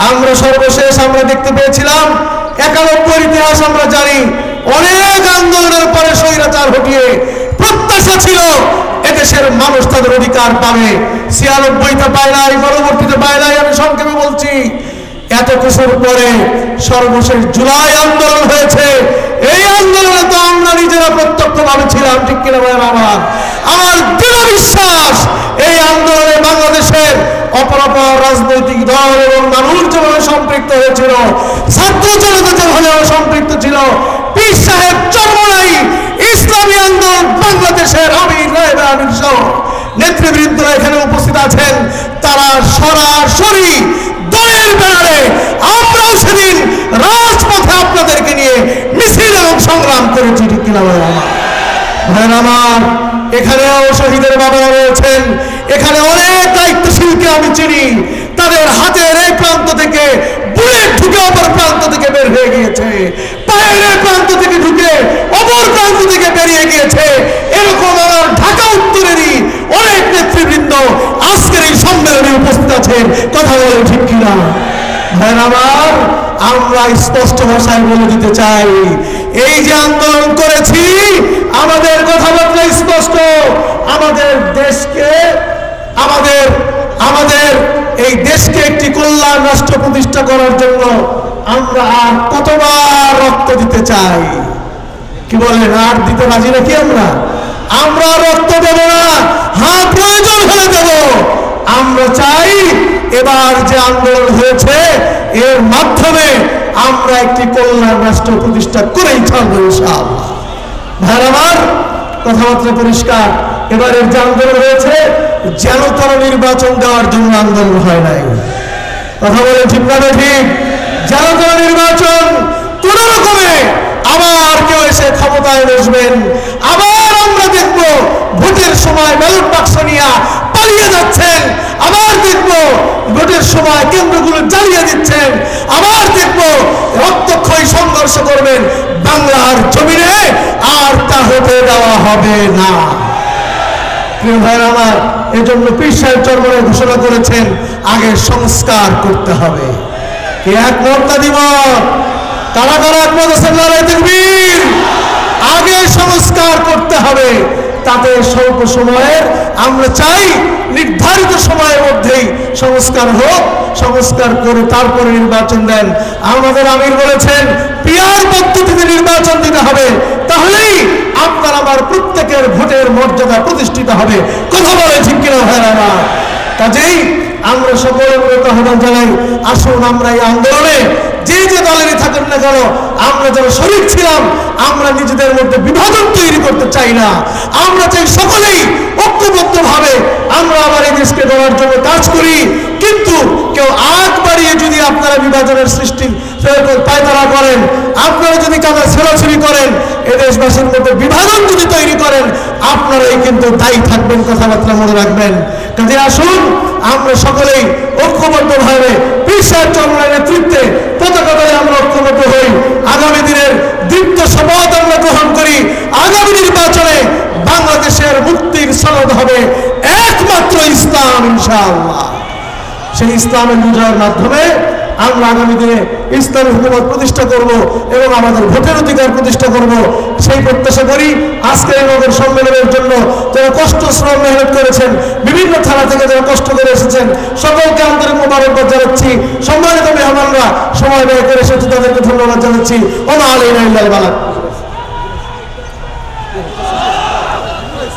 আমরা সর্বশেষ আমরা দেখতে পেয়েছিলাম 91 ইতিহাস আমরা জানি, অনেক আন্দোলনের পরে স্বৈরাচার হটিয়ে প্রত্যাশা ছিল এদেশের মানুষ তাদের অধিকার পাবে। 96টা পায় নাই, পরবর্তীতে পায় নাই। আমি সংক্ষেপে বলছি, এত কিছুর পরে সর্বশেষ জুলাই আন্দোলন হয়েছে। এই আন্দোলনে তো আমরা নিজেরা প্রত্যক্ষভাবে ছিলাম, ঠিক কিনা বলেন? আমার দৃঢ় বিশ্বাস এই আন্দোলনে বাংলাদেশের অপরাপর রাজনৈতিক দল এবং মানুষ যেভাবে সম্পৃক্ত হয়েছিল, ছাত্র জনতা যেভাবে সম্পৃক্ত ছিল, পীর সাহেব চরমনাই ইসলামী আন্দোলন বাংলাদেশের আমির সহ নেতৃবৃন্দ এখানে উপস্থিত আছেন, তারা সরাসরি দলের ব্যানারে আমরাও সেদিন রাজপথে আপনাদেরকে নিয়ে মিছিল এবং সংগ্রাম করেছি, ঠিক কিনা বলেন? আমার এখানেও শহীদের বাবারা রয়েছেন, এখানে অনেক দায়িত্বশীলকে আমি চিনি, তাদের হাতের এই প্রান্ত থেকে বুলেট ঢুকে অপর প্রান্ত থেকে বের হয়ে গিয়েছে, পায়ের এই প্রান্ত থেকে ঢুকে অপর প্রান্ত থেকে বেরিয়ে গিয়েছে। এরকম আমার ঢাকা উত্তরেরই অনেক নেতৃবৃন্দ আজকের এই সম্মেলনে উপস্থিত আছেন, কথা বলে ঠিক কিনা? আমার আমরা স্পষ্ট ভাষায় বলে দিতে চাই, এই যে আন্দোলন করেছি আমাদের কথাবার্তা স্পষ্ট। আমাদের দেশকে আমাদের এই দেশকে একটি কল্যাণ রাষ্ট্র প্রতিষ্ঠা করার জন্য আমরা আর কতবার রক্ত দিতে চাই? কি বলেন, আর দিতে রাজি নাকি? আমরা রক্ত দেব না, হ্যাঁ প্রয়োজন হলে দেব। আমরা চাই এবার যে আন্দোলন হয়েছে এর মাধ্যমে আমরা একটি কল্যাণ রাষ্ট্র প্রতিষ্ঠা করেই ছাড়বো ইনশাআল্লাহ। ভাই আমার কথাবার্তা পরিষ্কার। এবারের যে আন্দোলন হয়েছে যেন তারা নির্বাচন দেওয়ার জন্য আন্দোলন হয় নাই, কথা বলে ঠিক না? ঠিক, যেন তারা নির্বাচন কোন রকমে আবার কেউ এসে ক্ষমতায় বসবেন, আবার আমরা দেখব ভোটের সময় ব্যালট বাক্স নিয়ে পালিয়ে যাচ্ছেন, আবার দেখব ভোটের সময় কেন্দ্রগুলো জ্বালিয়ে দিচ্ছেন, আবার দেখব রক্তক্ষয়ী সংঘর্ষ করবেন বাংলার জমিনে, আর তা হতে দেওয়া হবে না। প্রিয় ভাইরা আমার, এজন্য পীর সাহেব চরমনাই ঘোষণা করেছেন আগে সংস্কার করতে হবে। একমত দ্বিমত? কারা কারা একমত আছেন? নারায়ে তাকবীর। আগে সংস্কার করতে হবে, তাতে স্বল্প সময়ের আমরা চাই নির্ধারিত সময়ের মধ্যেই সংস্কার হোক, সংস্কার করে তারপরে নির্বাচন দেন। আমাদের আমির বলেছেন পিয়ার পদ্ধতিতে নির্বাচন দিতে হবে, তাহলেই আপনার আমার প্রত্যেকের ভোটের মর্যাদা প্রতিষ্ঠিত হবে, কথা বলে ঠিক কিনা ভাইরা? কাজেই আমরা সকলের মতো আহ্বান জানাই, আসুন আমরা এই আন্দোলনে যে যে দলেরই থাকুন না কেন, আমরা যারা শরীক ছিলাম আমরা নিজেদের মধ্যে বিভাজন তৈরি করতে চাই না। আমরা চাই সকলেই ঐক্যবদ্ধভাবে আমরা আবার এই দেশকে গড়ার জন্য কাজ করি। কিন্তু কেউ আগ বাড়িয়ে যদি আপনারা বিভাজনের সৃষ্টি পায়তারা করেন, আপনারা যদি কাদা ছেড়াছড়ি করেন, এ দেশবাসীর মধ্যে বিভাজন যদি তৈরি করেন, আপনারাই কিন্তু দায়ী থাকবেন, কথাবার্তা মনে রাখবেন। কাজে আসুন আমরা সকলেই ঐক্যবদ্ধভাবে পীর সাহেব চরমনাইয়ের নেতৃত্বে পতাকা দলে আমরা ঐক্যবদ্ধ হই। আগামী দিনের দীপ্ত শপথ আমরা গ্রহণ করি, আগামী নির্বাচনে বাংলাদেশের মুক্তির সনদ হবে একমাত্র ইসলাম ইনশাআল্লাহ। সেই ইসলামের বিজয়ের মাধ্যমে আমরা আগামী দিনে ইসলামী হুকুমত প্রতিষ্ঠা করব এবং আমাদের ভোটের অধিকার প্রতিষ্ঠা করব, সেই প্রত্যাশা করি। আজকের এই নগর সম্মেলনের জন্য যারা কষ্ট শ্রম মেহনত করেছেন, বিভিন্ন থানা থেকে যারা কষ্ট করে এসেছেন, সকলকে আন্তরিক মোবারকবাদ জানাচ্ছি। সম্মানিত মেহমানরা সময় ব্যয় করে এসেছে, তাদেরকে ধন্যবাদ জানাচ্ছি। ওয়া আলাইকুম ওয়া রাহমাতুল্লাহ।